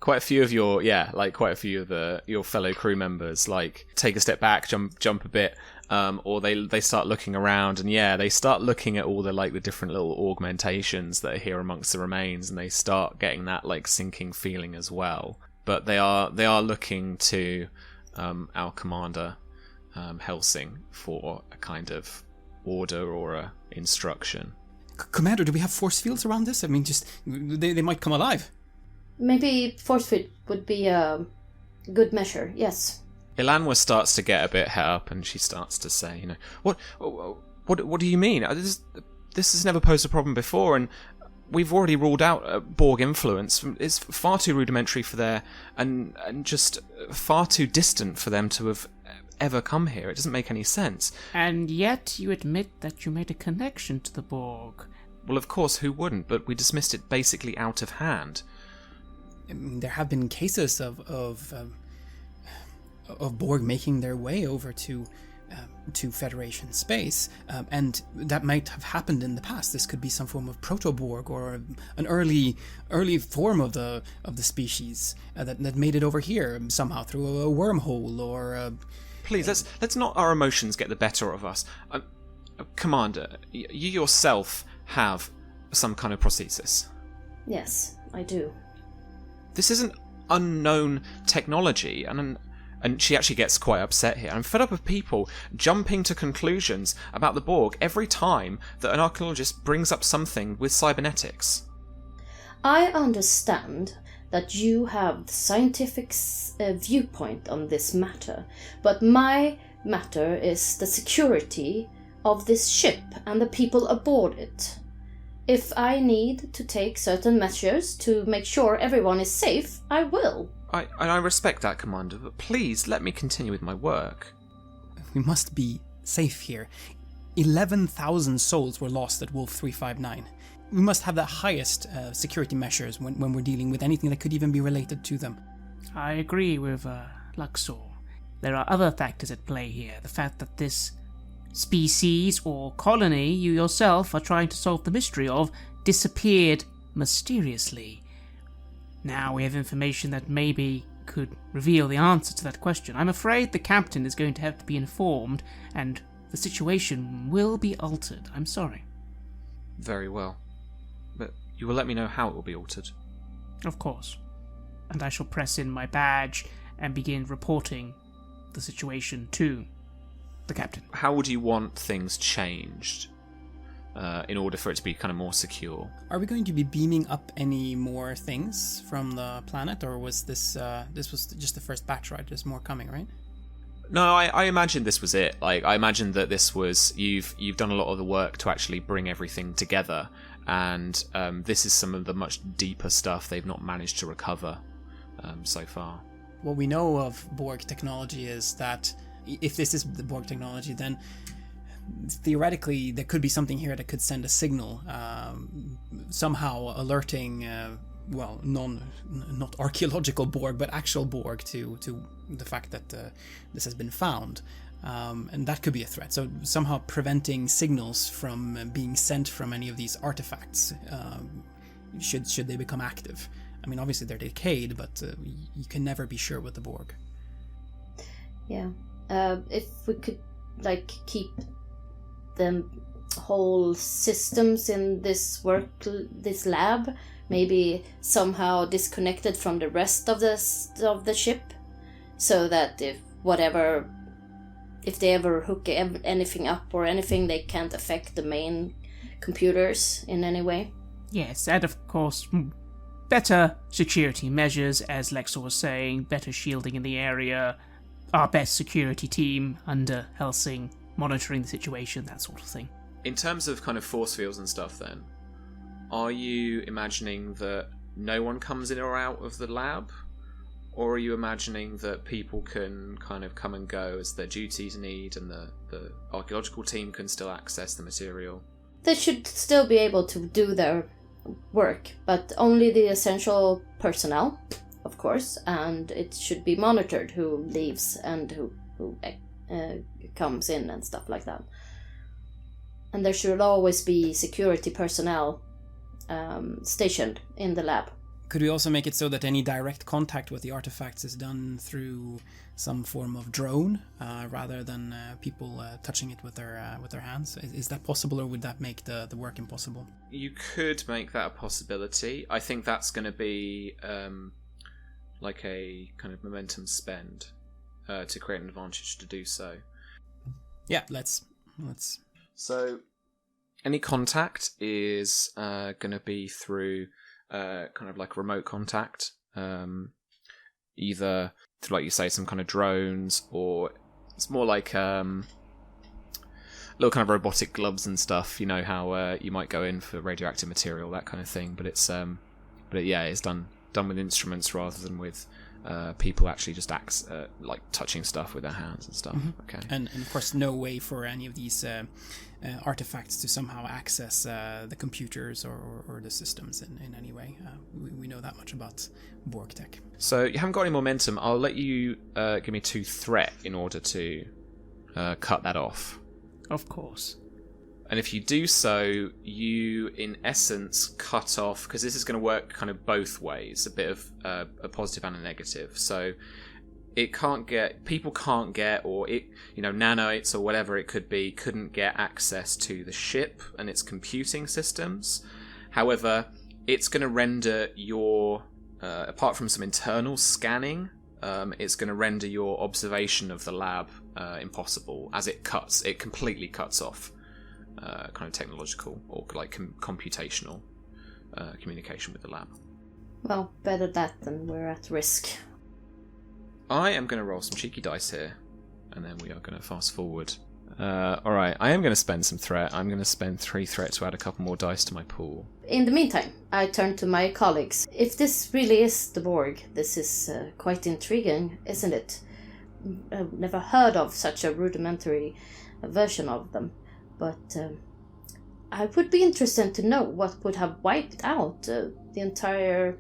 quite a few of your fellow crew members like take a step back, jump a bit, or they start looking around, and they start looking at all the different little augmentations that are here amongst the remains, and they start getting that like sinking feeling as well. But they are looking to our commander Helsing for a kind of order or a instruction. Commander, do we have force fields around this? I mean, just they might come alive. Maybe force field would be a good measure, yes. Ilanwa starts to get a bit het up, and she starts to say, what do you mean? This has never posed a problem before, and we've already ruled out Borg influence. It's far too rudimentary for there, and just far too distant for them to have ever come here. It doesn't make any sense. And yet you admit that you made a connection to the Borg. Well, of course, who wouldn't? But we dismissed it basically out of hand. There have been cases of Borg making their way over to Federation space, and that might have happened in the past. This could be some form of proto-Borg or an early form of the species that made it over here somehow through a wormhole or. Please, let's not our emotions get the better of us. Commander, you yourself have some kind of prosthesis. Yes, I do. This isn't unknown technology, and she actually gets quite upset here. I'm fed up of people jumping to conclusions about the Borg every time that an archaeologist brings up something with cybernetics. I understand that you have the scientific viewpoint on this matter, but my matter is the security of this ship and the people aboard it. If I need to take certain measures to make sure everyone is safe, I will. I respect that, Commander, but please let me continue with my work. We must be safe here. 11,000 souls were lost at Wolf 359. We must have the highest security measures when we're dealing with anything that could even be related to them. I agree with Luxor. There are other factors at play here. The fact that this species or colony you yourself are trying to solve the mystery of disappeared mysteriously. Now we have information that maybe could reveal the answer to that question. I'm afraid the captain is going to have to be informed, and the situation will be altered. I'm sorry. Very well. But you will let me know how it will be altered. Of course. And I shall press in my badge and begin reporting the situation to the captain. How would you want things changed in order for it to be kind of more secure? Are we going to be beaming up any more things from the planet, or was this was just the first batch, right? There's more coming, right? No, I imagined this was it. Like, I imagined that this was you've done a lot of the work to actually bring everything together, and this is some of the much deeper stuff they've not managed to recover so far. What we know of Borg technology is that if this is the Borg technology, then theoretically there could be something here that could send a signal, somehow alerting, not archaeological Borg, but actual Borg to the fact that this has been found. And that could be a threat. So somehow preventing signals from being sent from any of these artifacts, should they become active. I mean, obviously they're decayed, but you can never be sure with the Borg. Yeah. If we could, keep the whole systems in this lab, maybe somehow disconnected from the rest of the ship, so that if they ever hook anything up or anything, they can't affect the main computers in any way. Yes, and of course, better security measures, as Lexor was saying, better shielding in the area, our best security team under Helsing, monitoring the situation, that sort of thing. In terms of kind of force fields and stuff then, are you imagining that no one comes in or out of the lab? Or are you imagining that people can kind of come and go as their duties need, and the archaeological team can still access the material? They should still be able to do their work, but only the essential personnel, of course, and it should be monitored who leaves and who comes in and stuff like that. And there should always be security personnel stationed in the lab. Could we also make it so that any direct contact with the artifacts is done through some form of drone, rather than people touching it with their hands? Is that possible, or would that make the work impossible? You could make that a possibility. I think that's going to be like a kind of momentum spend to create an advantage to do so. Yeah, let's. So, any contact is going to be through kind of like remote contact, either through, like you say, some kind of drones, or it's more like little kind of robotic gloves and stuff. You know how you might go in for radioactive material, that kind of thing. But it's it's done with instruments rather than with people actually just like touching stuff with their hands and stuff. Mm-hmm. Okay. And of course, no way for any of these artifacts to somehow access the computers or the systems in any way. We know that much about Borg tech. So you haven't got any momentum. I'll let you give me 2 threat in order to cut that off. Of course. And if you do so, you, in essence, cut off, because this is going to work kind of both ways, a bit of a positive and a negative. So people can't get, or nanoids or whatever it could be, couldn't get access to the ship and its computing systems. However, it's going to render your, apart from some internal scanning, it's going to render your observation of the lab impossible, as it completely cuts off kind of technological or like computational communication with the lab. Well, better that than we're at risk. I am going to roll some cheeky dice here, and then we are going to fast forward. Alright, I am going to spend some threat. I'm going to spend 3 threat to add a couple more dice to my pool. In the meantime, I turn to my colleagues. If this really is the Borg, this is quite intriguing, isn't it? I've never heard of such a rudimentary version of them, but I would be interested to know what would have wiped out the entire...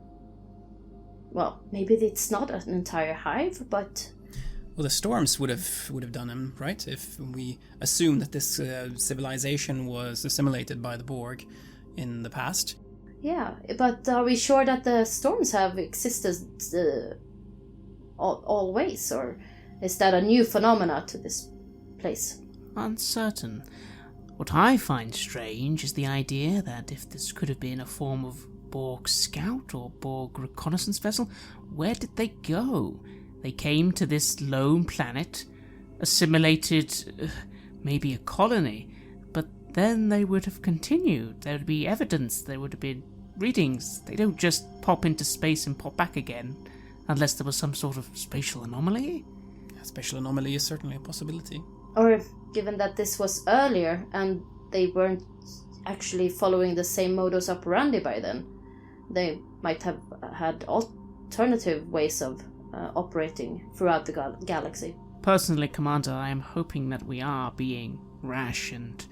Well, maybe it's not an entire hive, but... Well, the storms would have done them, right? If we assume that this civilization was assimilated by the Borg in the past. Yeah, but are we sure that the storms have existed always, or is that a new phenomena to this place? Uncertain. What I find strange is the idea that if this could have been a form of Borg scout or Borg reconnaissance vessel, where did they go? They came to this lone planet, assimilated maybe a colony, but then they would have continued. There would be evidence, there would have been readings. They don't just pop into space and pop back again, unless there was some sort of spatial anomaly. A spatial anomaly is certainly a possibility. Or given that this was earlier and they weren't actually following the same modus operandi by then, they might have had alternative ways of operating throughout the galaxy. Personally, Commander, I am hoping that we are being rash and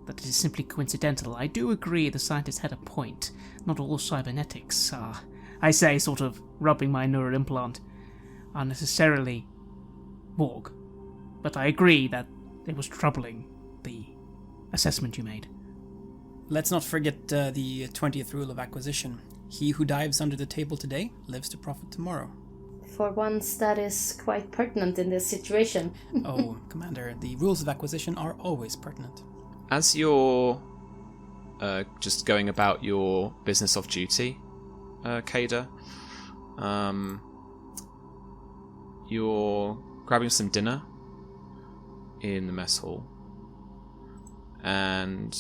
that it is simply coincidental. I do agree the scientist had a point. Not all cybernetics are, I say, sort of rubbing my neural implant, are necessarily Borg. But I agree that it was troubling, the assessment you made. Let's not forget the 20th rule of acquisition. He who dives under the table today lives to profit tomorrow. For once, that is quite pertinent in this situation. Oh, Commander, the rules of acquisition are always pertinent. As you're just going about your business off duty, Kada, you're grabbing some dinner in the mess hall, and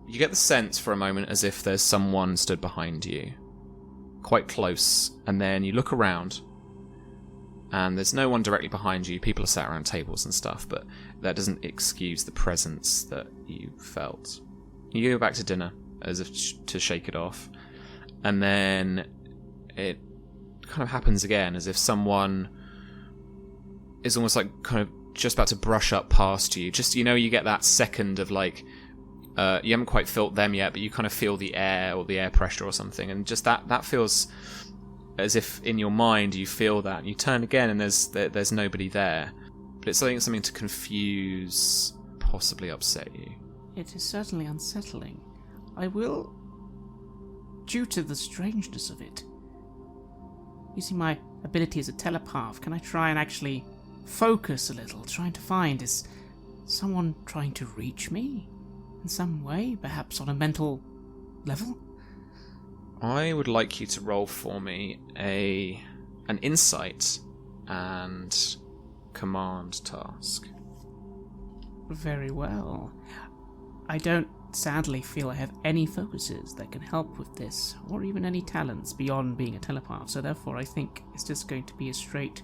you get the sense for a moment as if there's someone stood behind you, quite close, and then you look around, and there's no one directly behind you. People are sat around tables and stuff, but that doesn't excuse the presence that you felt. You go back to dinner as if to shake it off, and then it kind of happens again, as if someone is almost like kind of just about to brush up past you. Just, you get that second of like, you haven't quite felt them yet, but you kind of feel the air or the air pressure or something, and just that feels as if in your mind you feel that, and you turn again and there's nobody there. But it's something to confuse, possibly upset you. It is certainly unsettling. I will due to the strangeness of it. Using my ability as a telepath, can I try and actually focus a little, trying to find, is someone trying to reach me in some way, perhaps on a mental level? I would like you to roll for me an insight and command task. Very well. I don't sadly feel I have any focuses that can help with this, or even any talents beyond being a telepath, so therefore I think it's just going to be a straight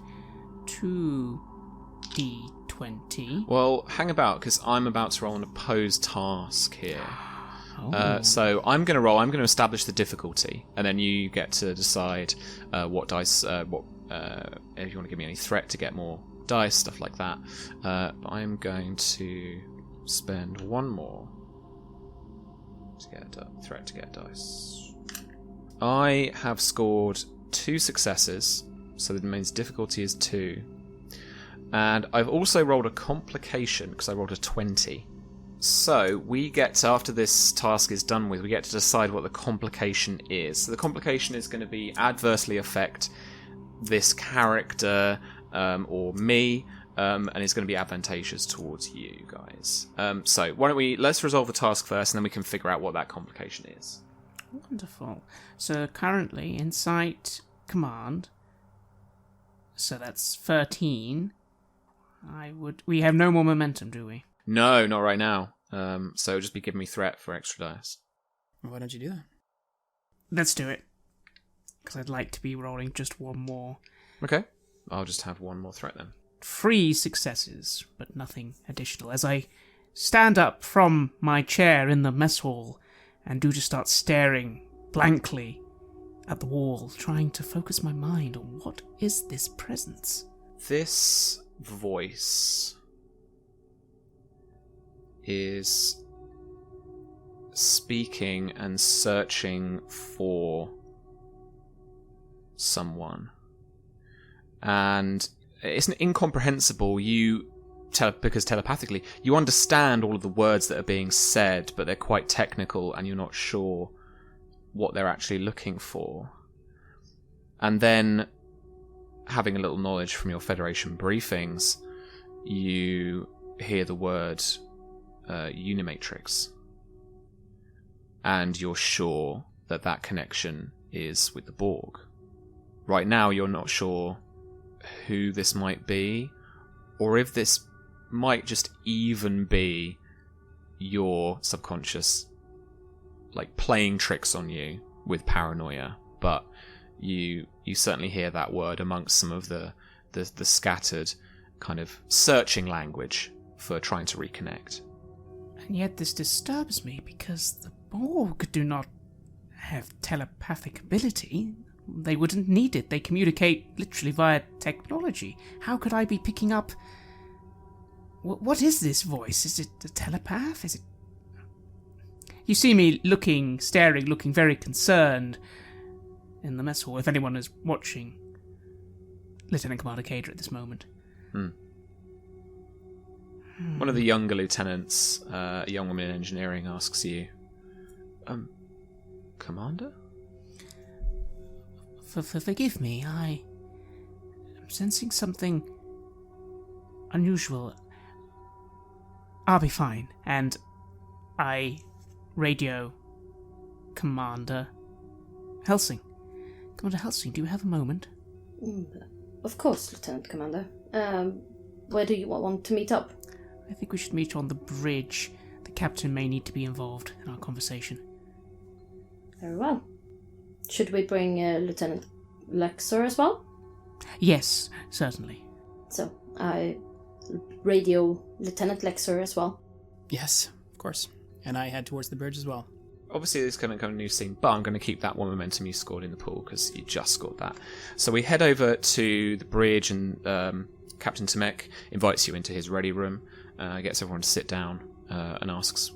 2d20. Well, hang about, because I'm about to roll an opposed task here. Oh. So I'm going to roll. I'm going to establish the difficulty, and then you get to decide what dice, if you want to give me any threat to get more dice, stuff like that. But I'm going to spend one more to get a threat to get dice. I have scored 2 successes, so that means difficulty is 2. And I've also rolled a complication because I rolled a 20. So we get to, after this task is done with, we get to decide what the complication is. So the complication is going to be adversely affect this character or me, and it's going to be advantageous towards you guys. So why don't let's resolve the task first, and then we can figure out what that complication is. Wonderful. So currently, insight command. So that's 13. We have no more momentum, do we? No, not right now. So it'll just be giving me threat for extra dice. Why don't you do that? Let's do it. Because I'd like to be rolling just one more. Okay. I'll just have one more threat then. 3 successes, but nothing additional. As I stand up from my chair in the mess hall and do just start staring blankly at the wall, trying to focus my mind on what is this presence. This voice is speaking and searching for someone. And it's incomprehensible. Because telepathically, you understand all of the words that are being said, but they're quite technical and you're not sure what they're actually looking for. And then, having a little knowledge from your Federation briefings, you hear the word Unimatrix. And you're sure that that connection is with the Borg. Right now, you're not sure who this might be, or if this might just even be your subconscious, like, playing tricks on you with paranoia. But you certainly hear that word amongst some of the scattered kind of searching language for trying to reconnect. And yet this disturbs me because the Borg do not have telepathic ability. They wouldn't need it. They communicate literally via technology. How could I be picking up... What is this voice? Is it a telepath? Is it... You see me staring, looking very concerned in the mess hall, if anyone is watching. Lieutenant Commander Cader at this moment. One of the younger lieutenants, a young woman in engineering, asks you, Commander? Forgive me, I am sensing something unusual. I'll be fine. And I radio Commander Helsing. Commander Helsing, do you have a moment? Of course, Lieutenant Commander. Where do you want to meet up? I think we should meet on the bridge. The captain may need to be involved in our conversation. Very well. Should we bring Lieutenant Lexer as well? Yes, certainly. So, I radio Lieutenant Lexer as well. Yes, of course. And I head towards the bridge as well. Obviously, this is kind of a new scene, but I'm going to keep that one momentum you scored in the pool because you just scored that. So we head over to the bridge, and Captain Tomek invites you into his ready room, gets everyone to sit down, and asks,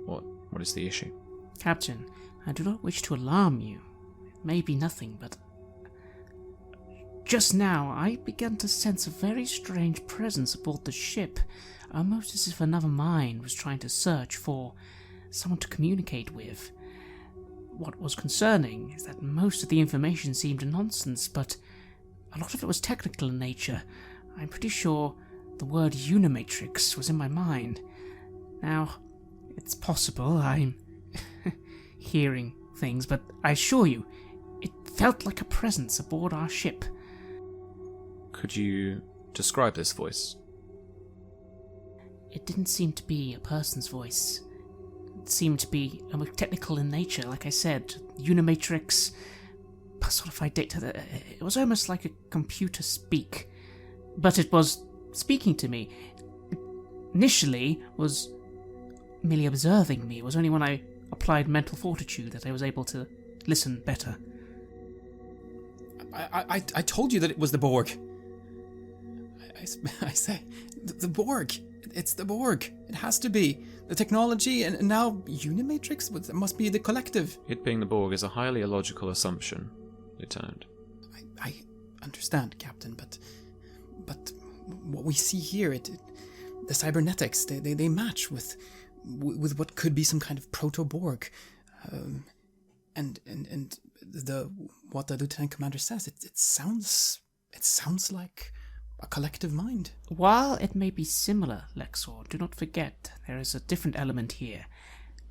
"What is the issue?" Captain, I do not wish to alarm you. It may be nothing, but just now I began to sense a very strange presence aboard the ship, almost as if another mind was trying to search for someone to communicate with. what was concerning is that most of the information seemed nonsense, but a lot of it was technical in nature. I'm pretty sure the word Unimatrix was in my mind. Now, it's possible I'm hearing things, but I assure you, it felt like a presence aboard our ship. Could you describe this voice? It didn't seem to be a person's voice. It seemed to be technical in nature, like I said. Unimatrix, personified data. It was almost like a computer speak. But it was speaking to me. Initially was merely observing me. It was only when I applied mental fortitude that I was able to listen better. I told you that it was the Borg. I say, the Borg. It's the Borg. It has to be. The technology and now Unimatrix? It must be the collective. It being the Borg is a highly illogical assumption, Lieutenant. I understand, Captain, but what we see here, the cybernetics, they match with what could be some kind of proto-Borg. And what the Lieutenant Commander says, it sounds like a collective mind. While it may be similar, Lexor, do not forget there is a different element here.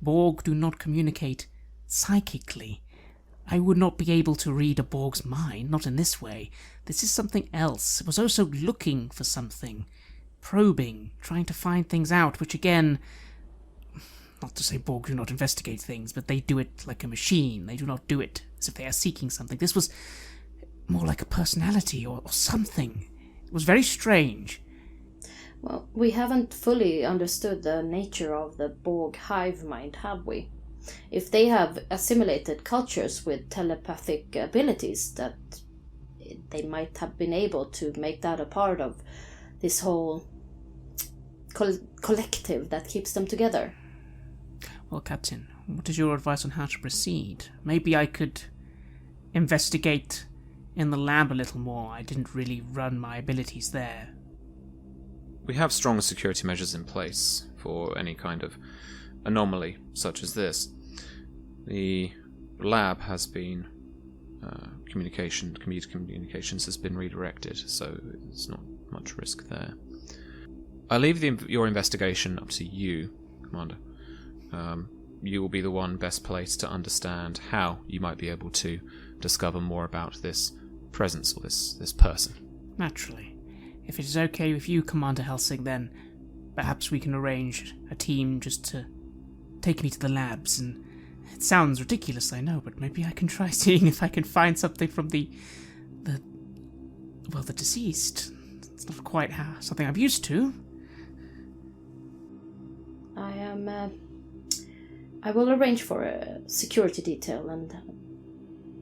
Borg do not communicate psychically. I would not be able to read a Borg's mind, not in this way. This is something else. It was also looking for something, probing, trying to find things out, which again, not to say Borg do not investigate things, but they do it like a machine. They do not do it as if they are seeking something. This was more like a personality or something. It was very strange. Well, we haven't fully understood the nature of the Borg hive mind, have we? If they have assimilated cultures with telepathic abilities, that they might have been able to make that a part of this whole collective that keeps them together. Well, Captain, what is your advice on how to proceed? Maybe I could investigate in the lab a little more. I didn't really run my abilities there. We have strong security measures in place for any kind of anomaly such as this. The lab has been communications has been redirected, so there's not much risk there. I leave your investigation up to you, Commander. You will be the one best placed to understand how you might be able to discover more about this presence or this person. Naturally. If it is okay with you, Commander Helsing, then perhaps we can arrange a team just to take me to the labs. And it sounds ridiculous, I know, but maybe I can try seeing if I can find something from the deceased. It's not quite something I'm used to. I will arrange for a security detail, and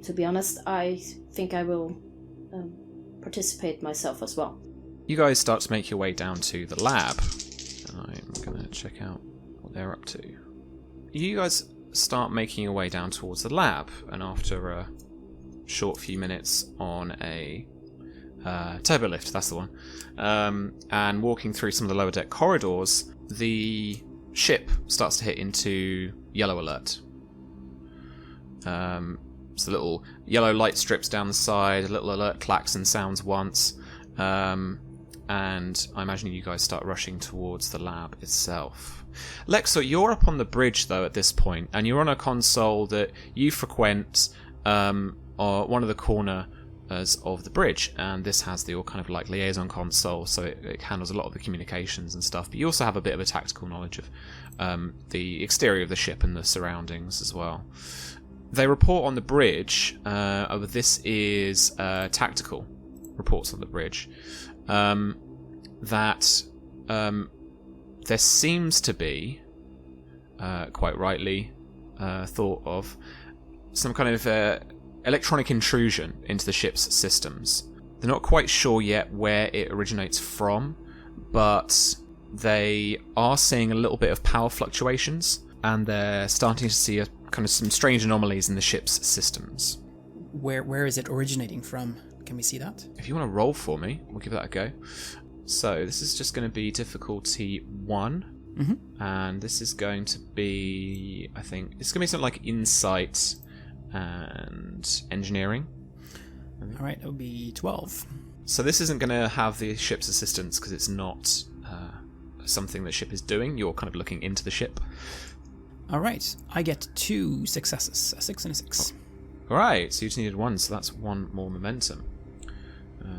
to be honest, I think I will participate myself as well. You guys start to make your way down to the lab. I'm going to check out what they're up to. You guys start making your way down towards the lab, and after a short few minutes on a turbo lift, that's the one, and walking through some of the lower deck corridors, the ship starts to hit into yellow alert. So little yellow light strips down the side, a little alert klaxon sounds once, and I imagine you guys start rushing towards the lab itself. Lexor, you're up on the bridge though at this point, and you're on a console that you frequent, one of the corners of the bridge, and this has your kind of like liaison console, so it handles a lot of the communications and stuff, but you also have a bit of a tactical knowledge of the exterior of the ship and the surroundings as well. They report on the bridge, this is tactical reports on the bridge, that there seems to be, quite rightly thought of, some kind of electronic intrusion into the ship's systems. They're not quite sure yet where it originates from, but they are seeing a little bit of power fluctuations, and they're starting to see kind of some strange anomalies in the ship's systems. Where is it originating from? Can we see that? If you want to roll for me, we'll give that a go. So this is just going to be difficulty 1, and this is going to be, I think, it's going to be something like insight and engineering. All right, that would be 12. So this isn't going to have the ship's assistance because it's not something the ship is doing. You're kind of looking into the ship. All right, I get 2 successes, a 6 and a 6. All right, so you just needed 1, so that's 1 more momentum.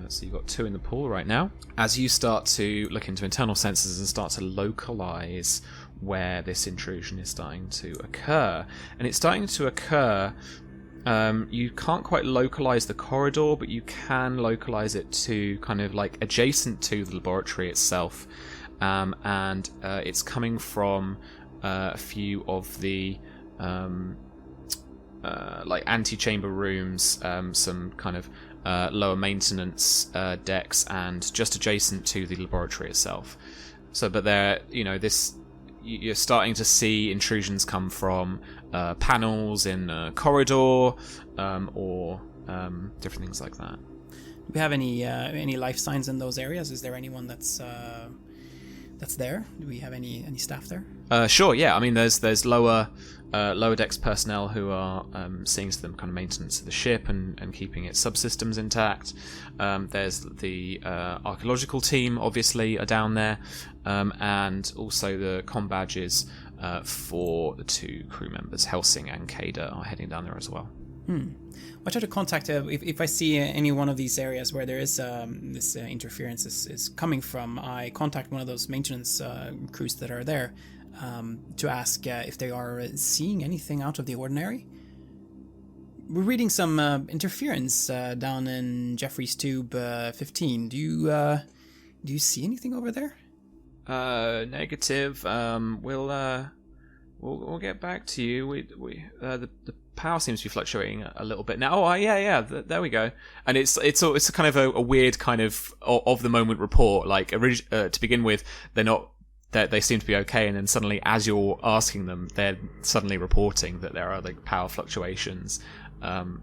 So you've got 2 in the pool right now. As you start to look into internal sensors and start to localize where this intrusion is starting to occur, and it's starting to occur, you can't quite localize the corridor, but you can localize it to kind of like adjacent to the laboratory itself, and it's coming from a few of the like antechamber rooms, some kind of lower maintenance decks, and just adjacent to the laboratory itself. So, but there, you're starting to see intrusions come from panels in the corridor, or different things like that. Do we have any life signs in those areas? Is there anyone that's there? Do we have any staff there? Sure, yeah. I mean, there's lower decks personnel who are seeing to them kind of maintenance of the ship and keeping its subsystems intact. There's the archaeological team, obviously, are down there, and also the comm badges for the 2 crew members, Helsing and Kader, are heading down there as well. I try to contact if I see any one of these areas where there is this interference is coming from. I contact one of those maintenance crews that are there to ask if they are seeing anything out of the ordinary. We're reading some interference down in Jeffrey's Tube 15. Do you see anything over there? Negative. We'll get back to you. The power seems to be fluctuating a little bit now. Oh, yeah. There we go. And it's a kind of a weird kind of the moment report. Like to begin with, they seem to be okay, and then suddenly, as you're asking them, they're suddenly reporting that there are like power fluctuations and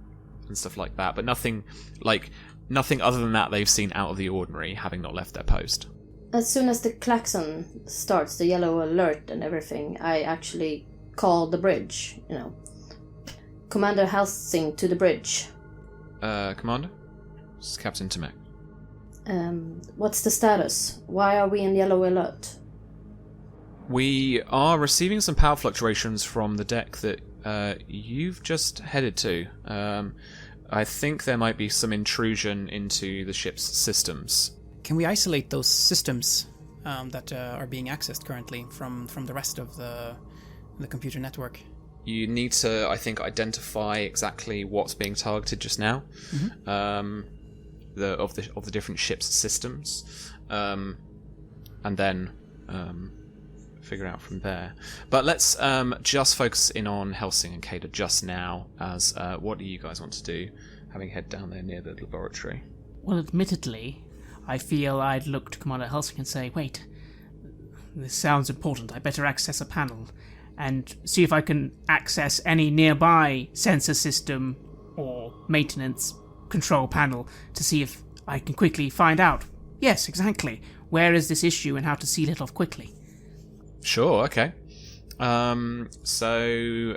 stuff like that. But nothing other than that they've seen out of the ordinary, having not left their post. As soon as the klaxon starts, the yellow alert and everything, I actually call the bridge, Commander Helsing to the bridge. Commander? This is Captain Tomek. What's the status? Why are we in yellow alert? We are receiving some power fluctuations from the deck that you've just headed to. I think there might be some intrusion into the ship's systems. Can we isolate those systems that are being accessed currently from the rest of the computer network? You need to, I think, identify exactly what's being targeted just now, of the different ships' systems, and then figure out from there. But let's just focus in on Helsing and Kader just now. As what do you guys want to do, having head down there near the laboratory? Well, admittedly, I feel I'd look to Commander Helsing and say, wait, this sounds important. I better access a panel and see if I can access any nearby sensor system or maintenance control panel to see if I can quickly find out. Yes, exactly. Where is this issue and how to seal it off quickly? Sure, okay. So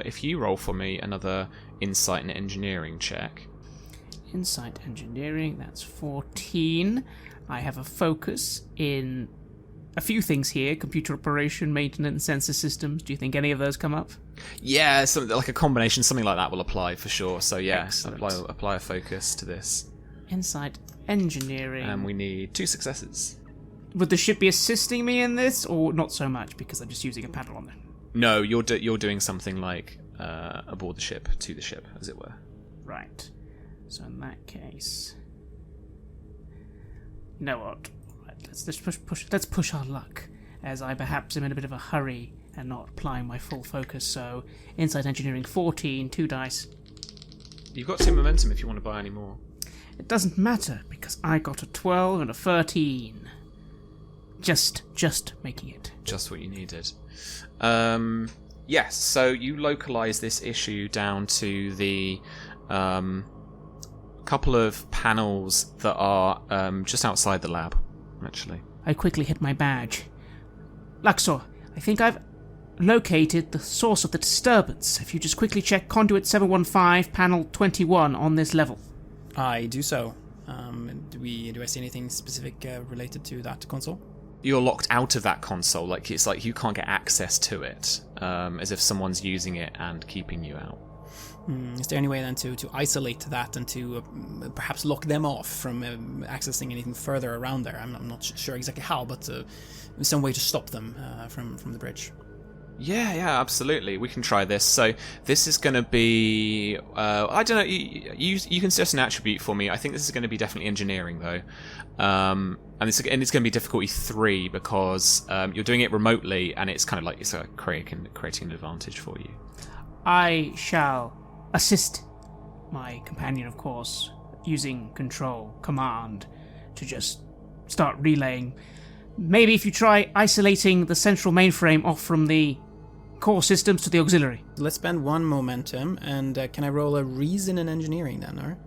if you roll for me another insight and engineering check. Insight engineering, that's 14. I have a focus in a few things here: computer operation, maintenance, sensor systems. Do you think any of those come up? Yeah, something like a combination, something like that will apply for sure. So yeah, Excellent. apply a focus to this. Insight engineering. And we need 2 successes. Would the ship be assisting me in this, or not so much because I'm just using a panel on it? No, you're doing something like aboard the ship, to the ship, as it were. Right. So in that case, you know what? Right, let's push our luck, as I perhaps am in a bit of a hurry and not applying my full focus. So insight engineering 14, 2 dice. You've got 2 momentum if you want to buy any more. It doesn't matter because I got a 12 and a 13. Just making it. Just what you needed. Yes, so you localize this issue down to the couple of panels that are just outside the lab, actually. I quickly hit my badge. Luxor, I think I've located the source of the disturbance. If you just quickly check conduit 715, panel 21 on this level. I do so. Do I see anything specific related to that console? You're locked out of that console. Like it's like you can't get access to it, as if someone's using it and keeping you out. Is there any way then to isolate that and to perhaps lock them off from accessing anything further around there? I'm not sure exactly how, but some way to stop them from the bridge. Yeah, absolutely. We can try this. So this is going to be, I don't know, you can suggest an attribute for me. I think this is going to be definitely engineering, though. And it's going to be difficulty 3 because you're doing it remotely, and it's kind of like it's creating an advantage for you. I shall assist my companion, of course, using control command to just start relaying. Maybe if you try isolating the central mainframe off from the core systems to the auxiliary. Let's spend 1 momentum, and can I roll a reason in engineering then, or?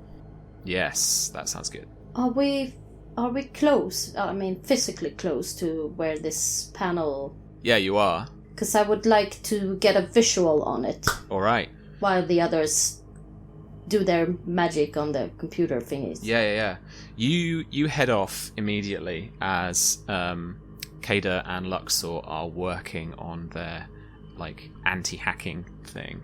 Yes, that sounds good. Are we close? I mean, physically close to where this panel... Yeah, you are. Because I would like to get a visual on it. All right. While the others do their magic on the computer thingies. Yeah. You head off immediately as Kada and Luxor are working on their anti-hacking thing,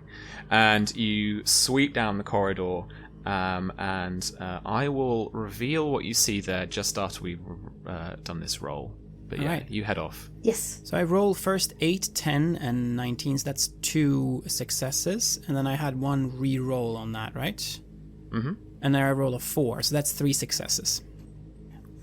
and you sweep down the corridor, and I will reveal what you see there just after we've done this roll. But yeah, right. You head off. Yes. So I roll first 8, 10, and 19. So that's 2 successes, and then I had 1 re-roll on that, right? Mm-hmm. And then I roll a 4, so that's 3 successes.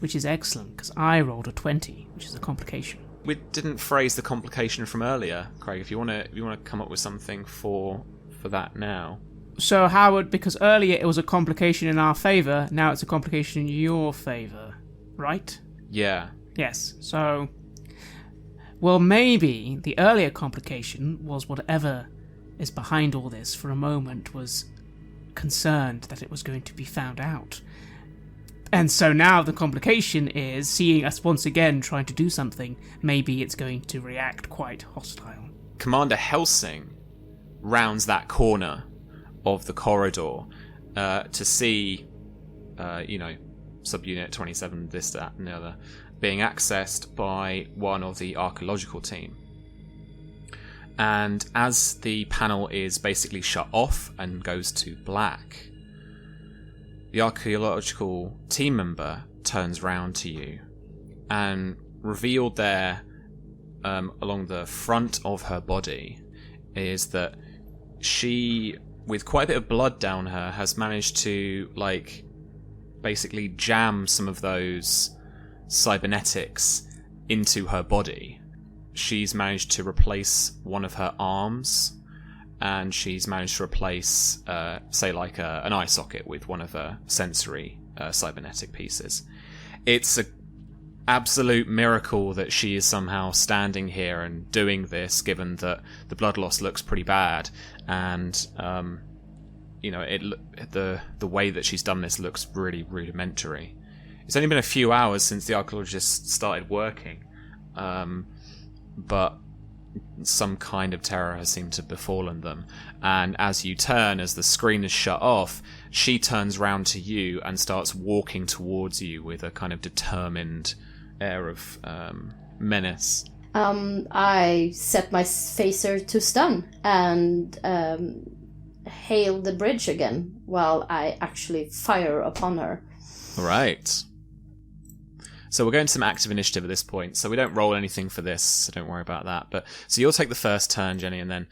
Which is excellent, because I rolled a 20, which is a complication. We didn't phrase the complication from earlier, Craig. If you want to come up with something for that now. So Howard, because earlier it was a complication in our favour, now it's a complication in your favour, right? Yeah. Yes, so... Well, maybe the earlier complication was whatever is behind all this for a moment was concerned that it was going to be found out. And so now the complication is seeing us once again trying to do something. Maybe it's going to react quite hostile. Commander Helsing rounds that corner of the corridor to see, subunit 27, this, that, and the other, being accessed by one of the archaeological team. And as the panel is basically shut off and goes to black, the archaeological team member turns round to you, and revealed there along the front of her body is that she, with quite a bit of blood down her, has managed to basically jam some of those cybernetics into her body. She's managed to replace one of her arms, and she's managed to replace, an eye socket with one of her sensory cybernetic pieces. It's an absolute miracle that she is somehow standing here and doing this, given that the blood loss looks pretty bad, and the way that she's done this looks really rudimentary. It's only been a few hours since the archaeologists started working, but some kind of terror has seemed to have befallen them. And as you turn, as the screen is shut off, she turns round to you and starts walking towards you with a kind of determined air of menace. I set my phaser to stun and hail the bridge again while I actually fire upon her. All right. So we're going to some active initiative at this point, so we don't roll anything for this, so don't worry about that. But so you'll take the first turn, Jenny, and then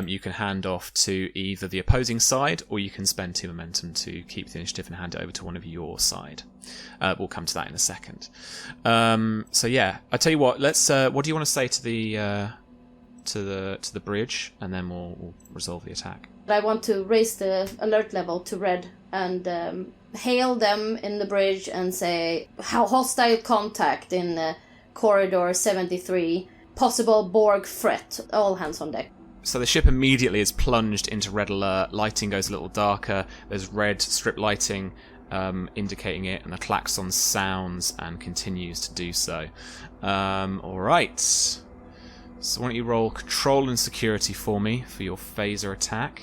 you can hand off to either the opposing side, or you can spend 2 momentum to keep the initiative and hand it over to one of your side. We'll come to that in a second. So yeah, I tell you what. Let's. What do you want to say to the bridge, and then we'll resolve the attack. I want to raise the alert level to red and hail them in the bridge and say, hostile contact in corridor 73, possible Borg threat, all hands on deck. So the ship immediately is plunged into red alert, lighting goes a little darker, there's red strip lighting indicating it, and the klaxon sounds and continues to do so. Alright. So why don't you roll control and security for me for your phaser attack?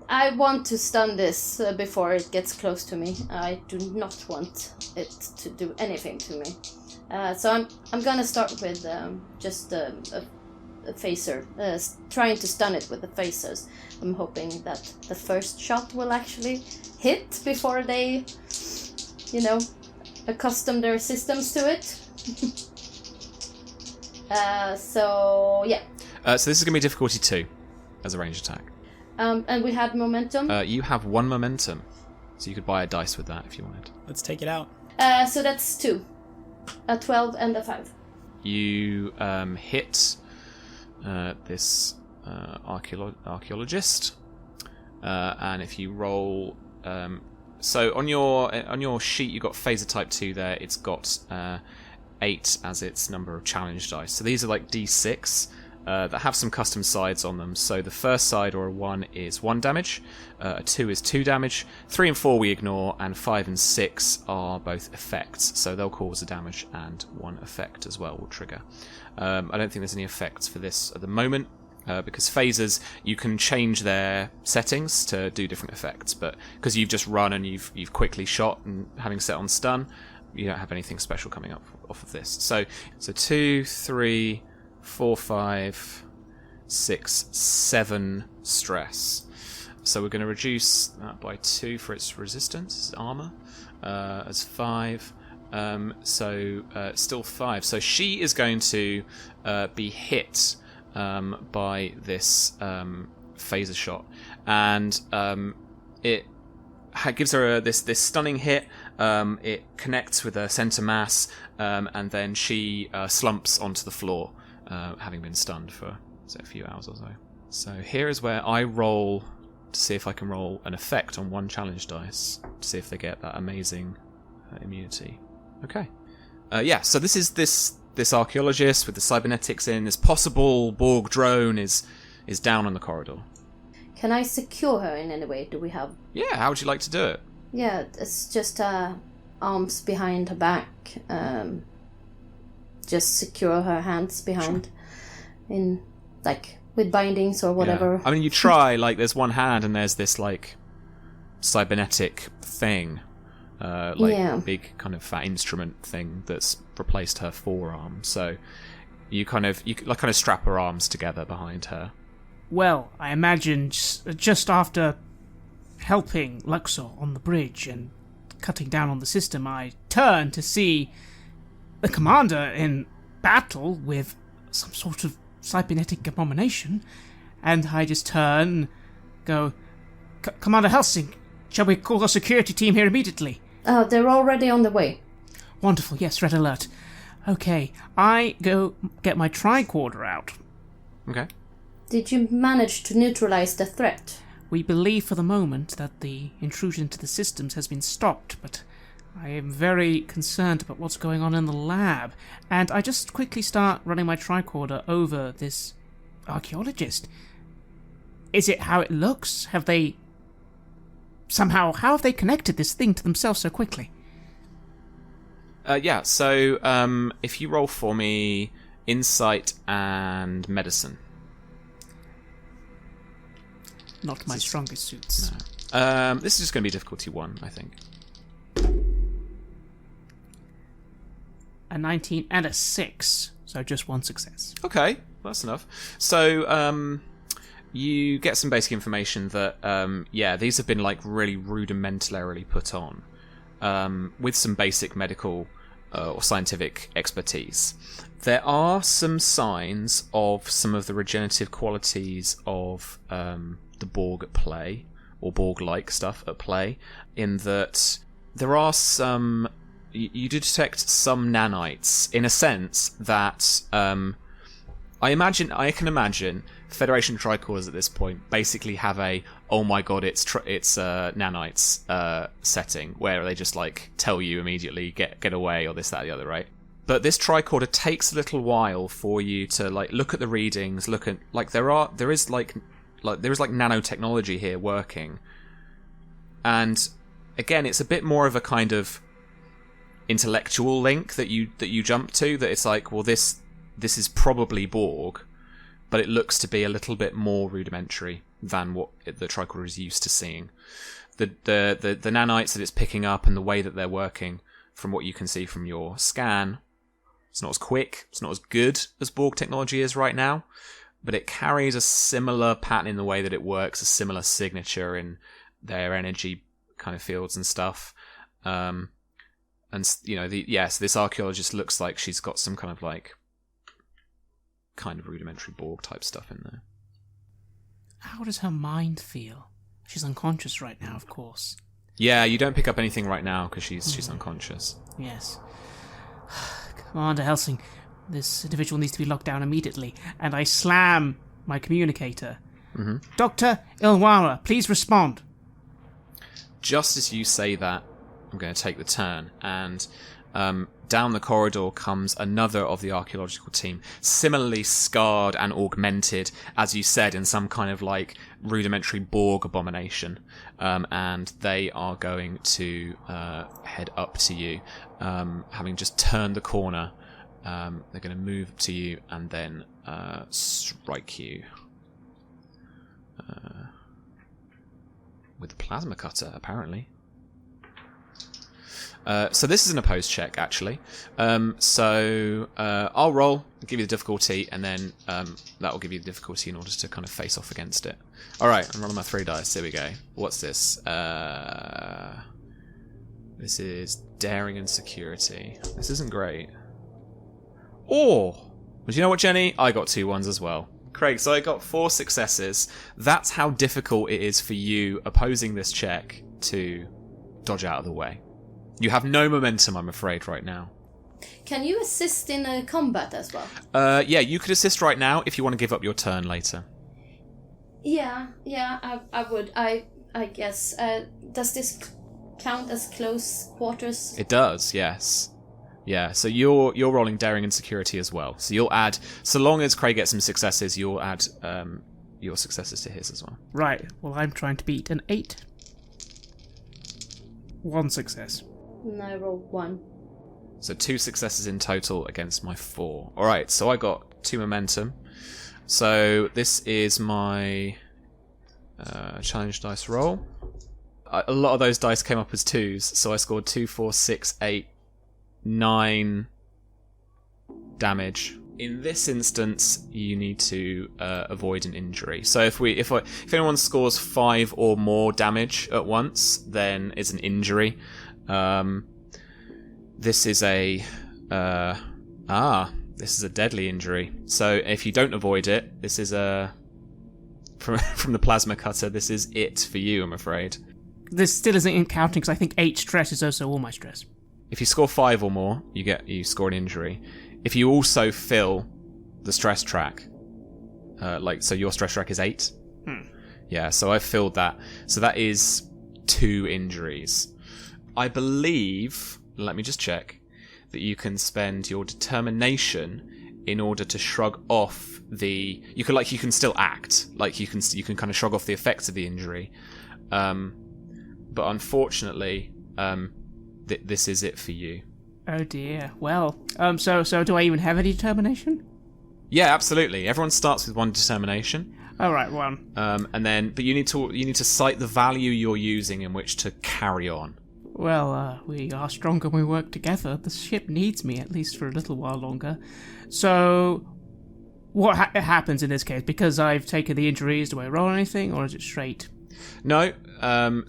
I want to stun this before it gets close to me. I do not want it to do anything to me. So I'm gonna start with just a phaser, trying to stun it with the phasers. I'm hoping that the first shot will actually hit before they, accustom their systems to it. So yeah. So this is going to be difficulty 2 as a range attack. And we had momentum. You have 1 momentum, so you could buy a dice with that if you wanted. Let's take it out. So that's 2. A 12 and a 5. You hit this archaeologist, and if you roll, so on your sheet you got phaser type 2 there. It's got 8 as its number of challenge dice. So these are like d6 that have some custom sides on them. So the first side, or a 1, is 1 damage, a 2 is 2 damage, 3 and 4 we ignore, and 5 and 6 are both effects. So they'll cause a damage, and 1 effect as well will trigger. I don't think there's any effects for this at the moment, because phasers, you can change their settings to do different effects, but because you've just run and you've quickly shot and having set on stun, you don't have anything special coming up off of this. So 2, 3, 4, 5, 6, 7 stress. So we're going to reduce that by 2 for its resistance, its armor, as 5. Still 5. So she is going to be hit by this phaser shot, and it gives her this stunning hit. It connects with her center mass, and then she slumps onto the floor, having been stunned for a few hours or so. So here is where I roll to see if I can roll an effect on 1 challenge dice to see if they get that amazing immunity. Okay. So this is this archaeologist with the cybernetics in. This possible Borg drone is down on the corridor. Can I secure her in any way? Do we have... Yeah, how would you like to do it? Yeah, it's just arms behind her back. Just secure her hands behind, in with bindings or whatever. Yeah. I mean, you try, there's one hand and there's this cybernetic thing, big kind of fat instrument thing that's replaced her forearm. So you kind of strap her arms together behind her. Well, I imagine just after helping Luxor on the bridge and cutting down on the system, I turn to see the commander in battle with some sort of cybernetic abomination, and I just turn, go, Commander Helsing, shall we call our security team here immediately? Oh, they're already on the way. Wonderful, yes, red alert. Okay, I go get my tricorder out. Okay. Did you manage to neutralize the threat? We believe for the moment that the intrusion into the systems has been stopped, but I am very concerned about what's going on in the lab, and I just quickly start running my tricorder over this archaeologist. Is it how it looks? How have they connected this thing to themselves so quickly? So if you roll for me Insight and Medicine. Not my strongest suits. No. This is just going to be difficulty 1, I think. A 19 and a 6, so just 1 success. Okay, that's enough. So you get some basic information that these have been really rudimentarily put on, with some basic medical or scientific expertise. There are some signs of some of the regenerative qualities of the Borg at play, or Borg-like stuff at play, in that there are some... You do detect some nanites, in a sense that I can imagine Federation tricorders at this point basically have a oh my god it's nanites setting where they just tell you immediately get away, or this, that, the other, right? But this tricorder takes a little while for you to look at the readings, look at there is nanotechnology here working, and again it's a bit more of a kind of intellectual link that you jump to, that it's this is probably Borg, but it looks to be a little bit more rudimentary than what the tricorder is used to seeing. The nanites that it's picking up and the way that they're working, from what you can see from your scan, it's not as quick, it's not as good as Borg technology is right now, but it carries a similar pattern in the way that it works, a similar signature in their energy kind of fields and stuff. And you know, so this archaeologist looks like she's got some kind of rudimentary Borg type stuff in there. How does her mind feel? She's unconscious right now, of course. Yeah, you don't pick up anything right now because she's unconscious. Yes. Commander Helsing, this individual needs to be locked down immediately, and I slam my communicator. Mm-hmm. Dr. Ilwara, please respond. Just as you say that, I'm going to take the turn, and down the corridor comes another of the archaeological team, similarly scarred and augmented, as you said, in some kind of rudimentary Borg abomination, and they are going to head up to you, having just turned the corner. They're going to move up to you and then strike you with the plasma cutter, apparently. So this is an opposed check, actually. I'll roll, give you the difficulty, and then that will give you the difficulty in order to kind of face off against it. Alright, I'm rolling my 3 dice. Here we go. What's this? This is daring and security. This isn't great. But you know what, Jenny? I got 2 ones as well. Craig, so I got 4 successes. That's how difficult it is for you opposing this check to dodge out of the way. You have no momentum, I'm afraid, right now. Can you assist in a combat as well? Yeah, you could assist right now if you want to give up your turn later. Yeah, I would. I guess. Does this count as close quarters? It does, yes. Yeah, so you're rolling daring and security as well. So you'll add, so long as Craig gets some successes, you'll add your successes to his as well. Right, well, I'm trying to beat an 8. 1 success. And I rolled 1. So 2 successes in total against my 4. Alright, so I got 2 momentum. So this is my challenge dice roll. A lot of those dice came up as 2s, so I scored 2, 4, 6, 8, 9 damage. In this instance, you need to avoid an injury. So if anyone scores 5 or more damage at once, then it's an injury. This is a deadly injury. So if you don't avoid it, this is from the plasma cutter. This is it for you, I'm afraid. This still isn't counting because I think 8 stress is also all my stress. If you score 5 or more, you score an injury. If you also fill the stress track, so your stress track is 8. Yeah, so I've filled that. So that is 2 injuries. I believe, let me just check, that you can spend your determination in order to shrug off the. You can still act, you can kind of shrug off the effects of the injury, but unfortunately, this is it for you. Oh dear. Well, so do I even have any determination? Yeah, absolutely. Everyone starts with 1 determination. All right, 1. But you need to cite the value you're using in which to carry on. Well, we are stronger when we work together. The ship needs me, at least for a little while longer. So, what happens in this case? Because I've taken the injuries, do I roll anything, or is it straight? No. I'm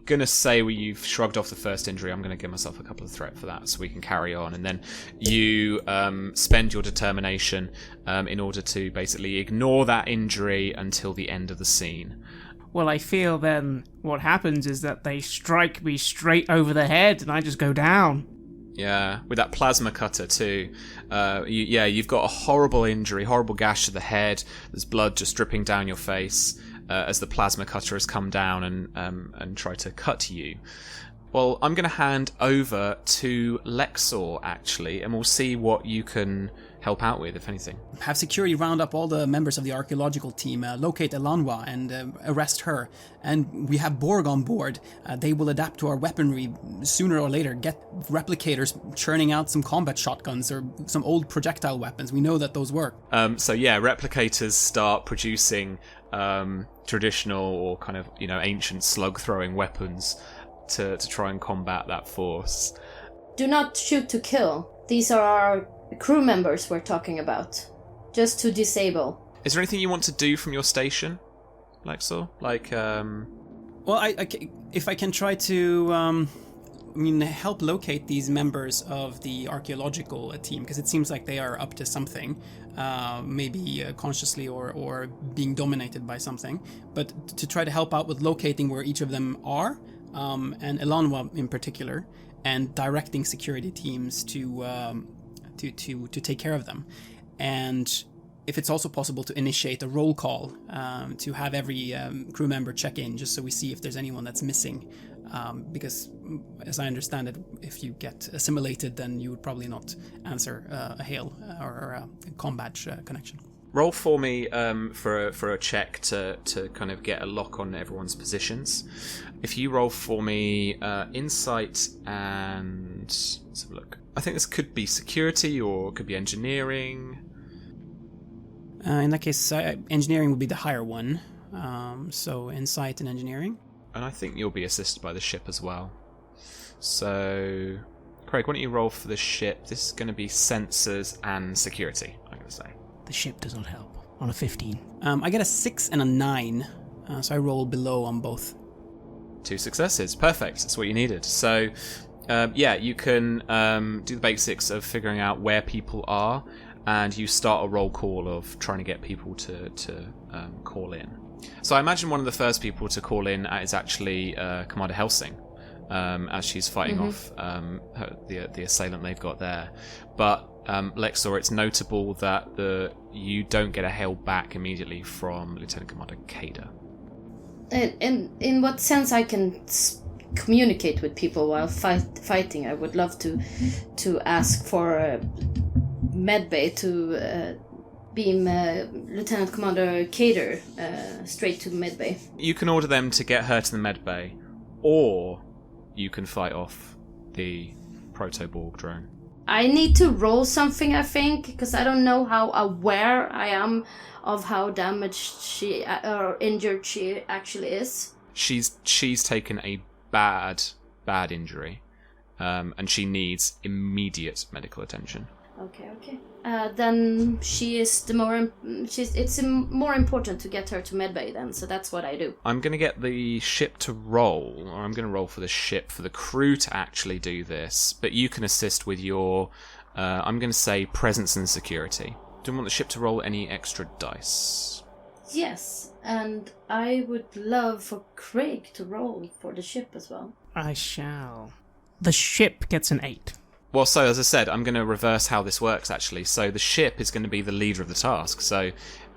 gonna say you've shrugged off the first injury. I'm gonna give myself a couple of threat for that, so we can carry on. And then you spend your determination in order to basically ignore that injury until the end of the scene. Well, I feel then what happens is that they strike me straight over the head and I just go down. Yeah, with that plasma cutter too. You've got a horrible injury, horrible gash to the head. There's blood just dripping down your face as the plasma cutter has come down and tried to cut you. Well, I'm going to hand over to Lexor, actually, and we'll see what you can help out with, if anything? Have security round up all the members of the archaeological team, locate Elanwa and arrest her. And we have Borg on board. They will adapt to our weaponry sooner or later. Get replicators churning out some combat shotguns or some old projectile weapons. We know that those work. Replicators start producing traditional or kind of, ancient slug-throwing weapons to try and combat that force. Do not shoot to kill. These are our crew members we're talking about. Just to disable. Is there anything you want to do from your station, Lexor? Well, if I can try to, help locate these members of the archaeological team, because it seems like they are up to something, maybe consciously or being dominated by something. But to try to help out with locating where each of them are, and Elanwa in particular, and directing security teams to take care of them. And if it's also possible to initiate a roll call, to have every crew member check in, just so we see if there's anyone that's missing. Because, as I understand it, if you get assimilated, then you would probably not answer a hail or a combat connection. Roll for me for a check to kind of get a lock on everyone's positions. If you roll for me insight and... let's have a look. I think this could be security or it could be engineering. In that case, engineering would be the higher one. So insight and engineering. And I think you'll be assisted by the ship as well. So, Craig, why don't you roll for the ship? This is going to be sensors and security, I'm going to say. The ship does not help. On a 15. I get a 6 and a 9, so I roll below on both. 2 successes. Perfect. That's what you needed. So, you can do the basics of figuring out where people are, and you start a roll call of trying to get people to call in. So I imagine one of the first people to call in is actually Commander Helsing, as she's fighting off the assailant they've got there. But Lexor, it's notable that you don't get a hail back immediately from Lieutenant Commander Kader. In what sense I can communicate with people while fighting? I would love to ask for medbay to beam Lieutenant Commander Kader straight to medbay. You can order them to get her to the medbay, or you can fight off the proto-Borg drone. I need to roll something, I think, because I don't know how aware I am of how damaged she or injured she actually is. She's taken a bad injury, and she needs immediate medical attention. Okay. Then it's more important to get her to medbay then, so that's what I do. I'm going to get the ship to roll, or I'm going to roll for the ship, for the crew to actually do this, but you can assist with your, I'm going to say, presence and security. Do you want the ship to roll any extra dice? Yes, and I would love for Craig to roll for the ship as well. I shall. The ship gets an 8. Well, so as I said, I'm going to reverse how this works, actually. So the ship is going to be the leader of the task. So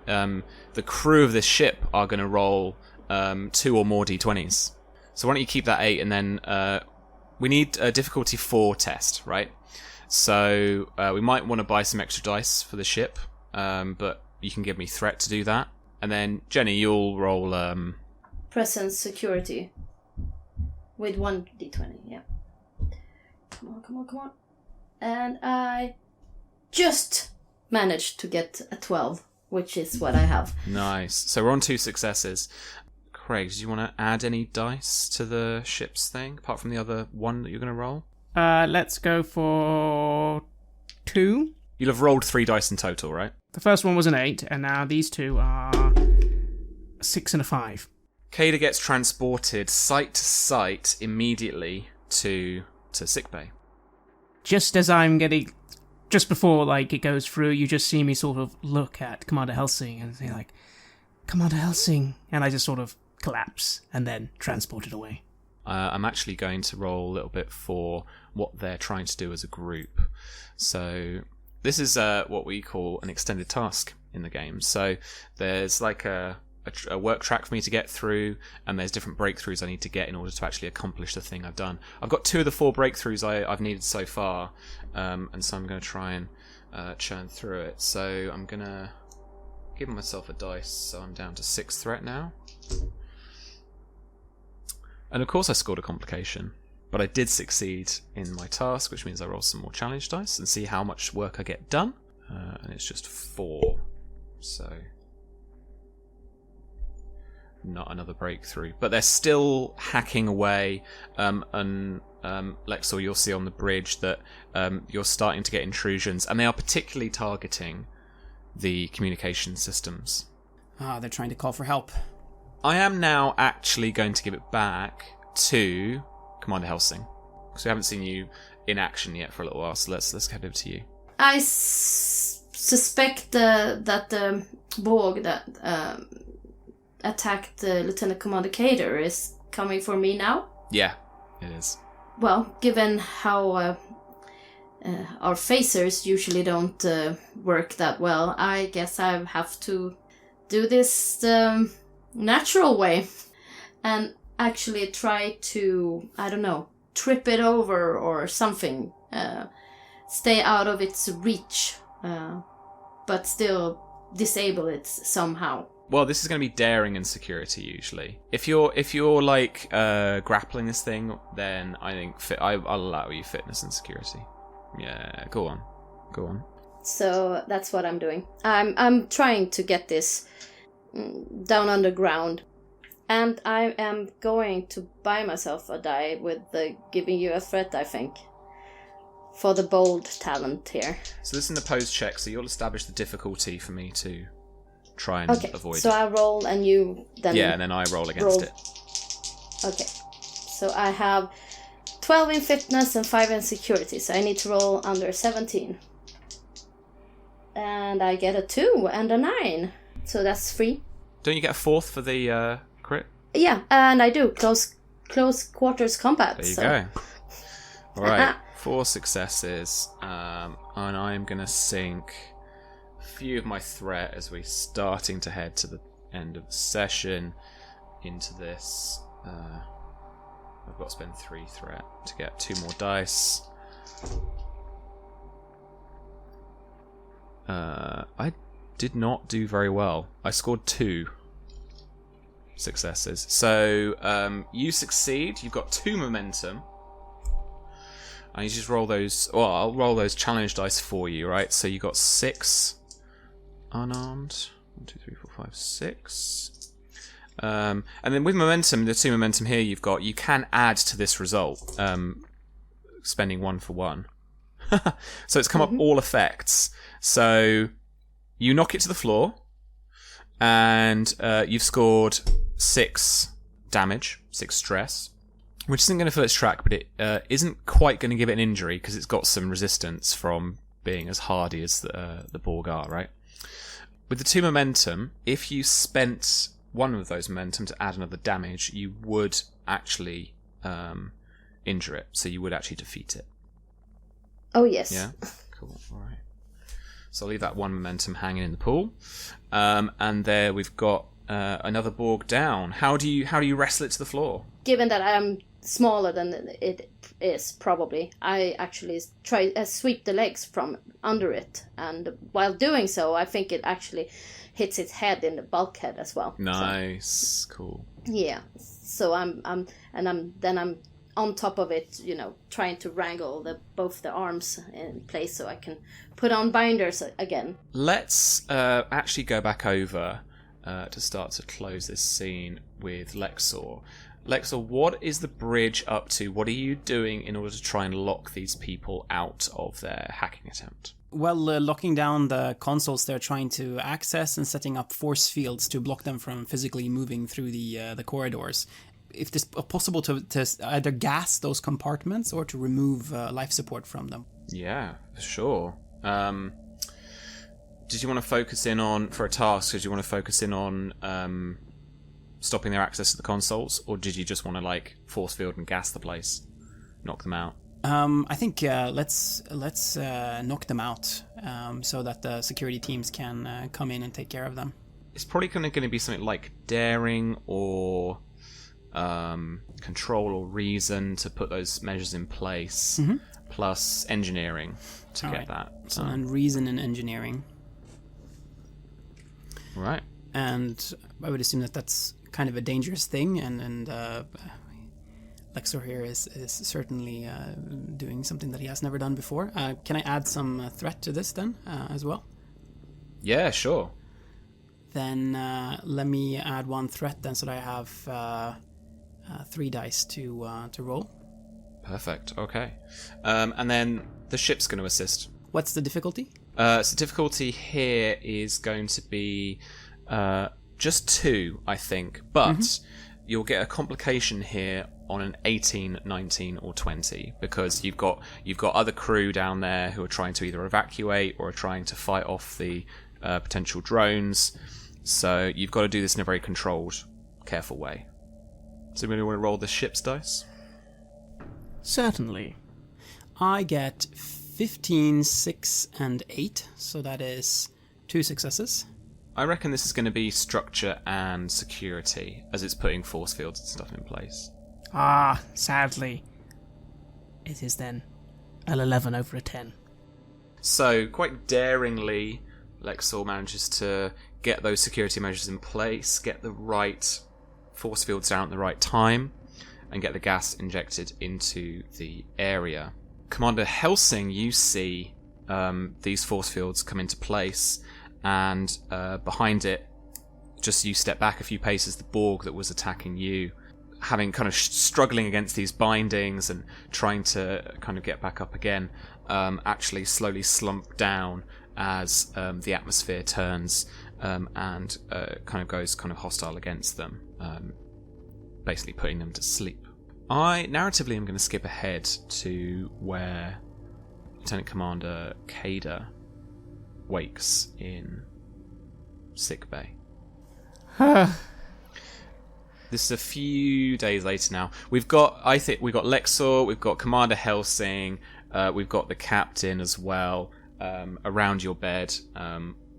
the crew of this ship are going to roll 2 or more d20s. So why don't you keep that 8, and then we need a difficulty 4 test, right? So we might want to buy some extra dice for the ship, but you can give me threat to do that. And then, Jenny, you'll roll... Presence security. With 1 d20, yeah. Come on. And I just managed to get a 12, which is what I have. Nice. So we're on 2 successes. Craig, do you want to add any dice to the ship's thing, apart from the other 1 that you're going to roll? Let's go for 2. You'll have rolled 3 dice in total, right? The first one was an 8, and now these 2 are a 6 and a 5. Kader gets transported site to site immediately to sickbay. Just as I'm getting... Just before, it goes through, you just see me sort of look at Commander Helsing and say, Commander Helsing, and I just sort of collapse and then transported away. I'm actually going to roll a little bit for what they're trying to do as a group. So this is what we call an extended task in the game. So there's a work track for me to get through, and there's different breakthroughs I need to get in order to actually accomplish the thing I've done. I've got 2 of the 4 breakthroughs I've needed so far, and so I'm going to try and churn through it. So I'm gonna give myself a dice, so I'm down to 6 threat now. And of course I scored a complication, but I did succeed in my task, which means I roll some more challenge dice and see how much work I get done. And it's just 4, so not another breakthrough. But they're still hacking away, and Lexor, you'll see on the bridge that you're starting to get intrusions, and they are particularly targeting the communication systems. They're trying to call for help. I am now actually going to give it back to Commander Helsing, because we haven't seen you in action yet for a little while, so let's head over to you. I suspect that the Borg that attacked Lieutenant Commander Cater is coming for me now. Yeah, it is. Well, given how our phasers usually don't work that well, I guess I have to do this natural way and actually try to, I don't know, trip it over or something. Stay out of its reach, but still disable it somehow. Well, this is going to be daring and security usually. If you're like grappling this thing, then I think I'll allow you fitness and security. Yeah, go on. So that's what I'm doing. I'm trying to get this down underground, and I am going to buy myself a die with the giving you a threat, I think, for the bold talent here. So this is in the pose check, so you'll establish the difficulty for me to try and avoid so it. I roll and you then... Yeah, and then I roll against it. Okay. So I have 12 in fitness and 5 in security, so I need to roll under 17. And I get a 2 and a 9. So that's 3. Don't you get a 4th for the crit? Yeah, and I do. Close quarters combat. There you go. Alright, 4 successes. And I'm going to sink a few of my threat as we're starting to head to the end of the session into this. I've got to spend 3 threat to get 2 more dice. I did not do very well. I scored 2 successes. So you succeed. You've got 2 momentum. I need you to roll those. Well, I'll roll those challenge dice for you, right? So you got 6 unarmed. 1, 2, 3, 4, 5, 6. And then with momentum, the 2 momentum here you've got, you can add to this result, spending 1 for 1. So it's come up all effects. So you knock it to the floor, and you've scored 6 damage, 6 stress, which isn't going to fill its track, but it isn't quite going to give it an injury because it's got some resistance from being as hardy as the Borg are, right? With the 2 momentum, if you spent 1 of those momentum to add another damage, you would actually injure it, so you would actually defeat it. Oh, yes. Yeah? Cool, alright. So I'll leave that 1 momentum hanging in the pool. And there we've got another Borg down. How do you wrestle it to the floor? Given that I am smaller than it is, probably, I actually try sweep the legs from under it. And while doing so, I think it actually hits its head in the bulkhead as well. Nice. So, cool. Yeah. So I'm on top of it, trying to wrangle both the arms in place so I can put on binders again. Let's actually go back over to start to close this scene with Lexor. Lexor, what is the bridge up to? What are you doing in order to try and lock these people out of their hacking attempt? Well, locking down the consoles they're trying to access and setting up force fields to block them from physically moving through the corridors. If it's possible to either gas those compartments or to remove life support from them. Yeah, for sure. Did you want to focus in on, for a task, did you want to focus in on stopping their access to the consoles, or did you just want to force field and gas the place, knock them out? I think let's knock them out so that the security teams can come in and take care of them. It's probably going to be something like daring or control or reason to put those measures in place. plus engineering to All get right. that. So and reason and engineering. Right. And I would assume that that's kind of a dangerous thing, and Lexor here is certainly doing something that he has never done before. Can I add some threat to this then as well? Yeah, sure. Then let me add one threat then, so that I have 3 dice to roll. Perfect. Okay. And then the ship's going to assist. What's the difficulty? So difficulty here is going to be just 2, I think, but you'll get a complication here on an 18, 19, or 20 because you've got other crew down there who are trying to either evacuate or are trying to fight off the potential drones. So you've got to do this in a very controlled, careful way. So we want to roll the ship's dice? Certainly. I get 15, 6, and 8, so that is 2 successes. I reckon this is going to be structure and security, as it's putting force fields and stuff in place. Ah, sadly. It is then an 11 over a 10. So, quite daringly, Lexor manages to get those security measures in place, get the right force fields down at the right time, and get the gas injected into the area. Commander Helsing, you see these force fields come into place, and behind it, just you step back a few paces, the Borg that was attacking you, having kind of struggling against these bindings and trying to kind of get back up again, actually slowly slump down as the atmosphere turns and kind of goes kind of hostile against them, basically putting them to sleep. I narratively am going to skip ahead to where Lieutenant Commander Kader wakes in sickbay. This is a few days later now. We've got Lexor, we've got Commander Helsing, we've got the captain as well around your bed,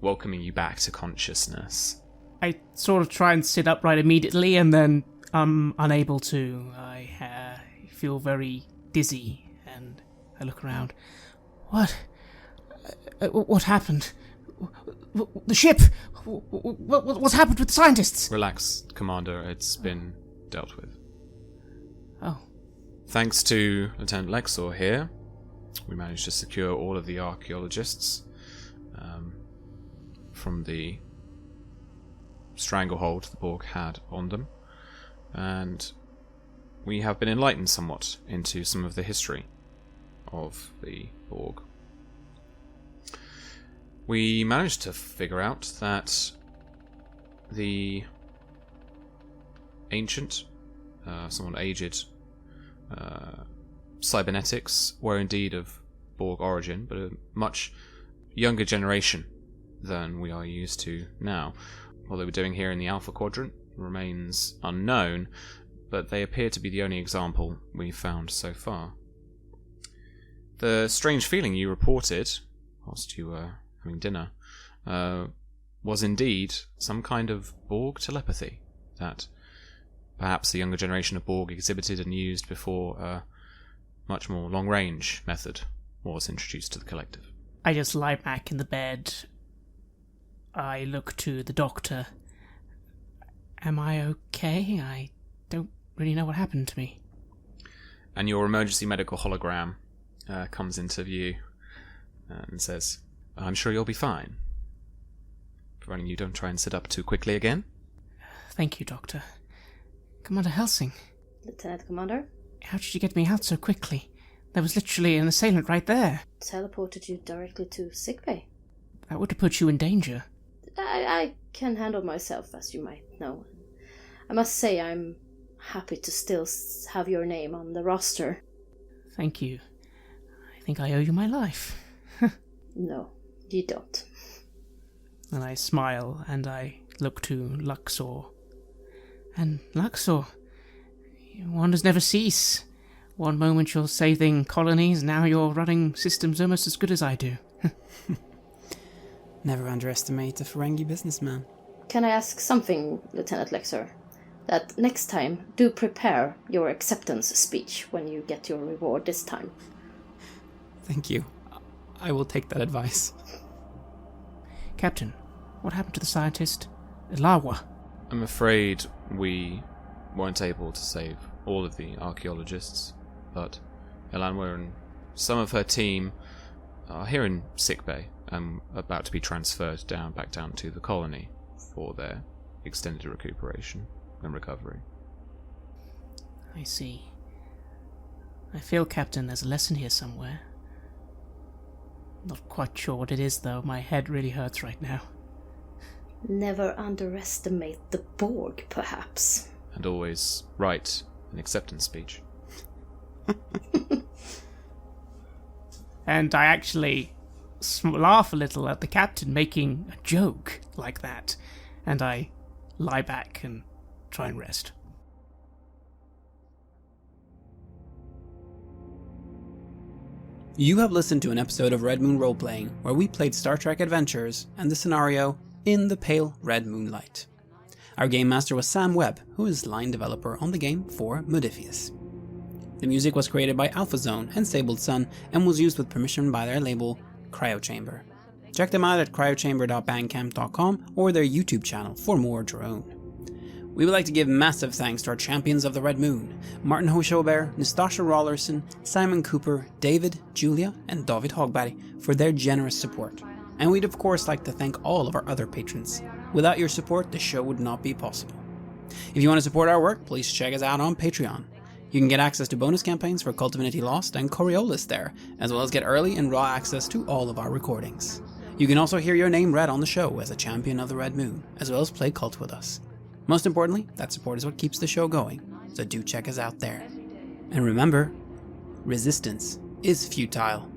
welcoming you back to consciousness. I sort of try and sit upright immediately, and then I'm unable to. I feel very dizzy, and I look around. What happened? The ship! What's happened with the scientists? Relax, Commander. It's been dealt with. Oh. Thanks to Lieutenant Lexor here, we managed to secure all of the archaeologists from the stranglehold the Borg had on them, and we have been enlightened somewhat into some of the history of the Borg. We managed to figure out that the ancient, somewhat aged cybernetics were indeed of Borg origin, but a much younger generation than we are used to now. What they were doing here in the Alpha Quadrant remains unknown, but they appear to be the only example we've found so far. The strange feeling you reported whilst you were having dinner was indeed some kind of Borg telepathy that perhaps the younger generation of Borg exhibited and used before a much more long-range method was introduced to the collective. I just lie back in the bed. I look to the doctor. Am I okay? I don't really know what happened to me. And your emergency medical hologram comes into view and says, I'm sure you'll be fine, providing you don't try and sit up too quickly again. Thank you, Doctor. Commander Helsing. Lieutenant Commander? How did you get me out so quickly? There was literally an assailant right there. Teleported you directly to sickbay. That would have put you in danger. I can handle myself, as you might know. I must say I'm happy to still have your name on the roster. Thank you. I think I owe you my life. No, you don't. And I smile and I look to Luxor. And Luxor, wonders never cease. One moment you're saving colonies, now you're running systems almost as good as I do. Never underestimate a Ferengi businessman. Can I ask something, Lieutenant Lexor? That next time, do prepare your acceptance speech when you get your reward this time. Thank you. I will take that advice. Captain, what happened to the scientist? Ilawa? I'm afraid we weren't able to save all of the archaeologists, but Elanwa and some of her team are here in sickbay and about to be transferred back down to the colony for their extended recuperation and recovery. I see. I feel, Captain, there's a lesson here somewhere. Not quite sure what it is, though. My head really hurts right now. Never underestimate the Borg, perhaps. And always write an acceptance speech. And I actually laugh a little at the captain making a joke like that. And I lie back and try and rest. You have listened to an episode of Red Moon Roleplaying, where we played Star Trek Adventures and the scenario In the Pale Red Moonlight. Our game master was Sam Webb, who is line developer on the game for Modifius. The music was created by AlphaZone and Sabled Sun and was used with permission by their label Cryochamber. Check them out at cryochamber.bandcamp.com or their YouTube channel for more drone. We would like to give massive thanks to our champions of the Red Moon, Martin Heuschober, Nastasia Raulerson, Simon Cooper, David, Julia, and David Hagberg for their generous support. And we'd of course like to thank all of our other patrons. Without your support, the show would not be possible. If you want to support our work, please check us out on Patreon. You can get access to bonus campaigns for Cult Divinity Lost and Coriolis there, as well as get early and raw access to all of our recordings. You can also hear your name read on the show as a champion of the Red Moon, as well as play Cult with us. Most importantly, that support is what keeps the show going, so do check us out there. And remember, resistance is futile.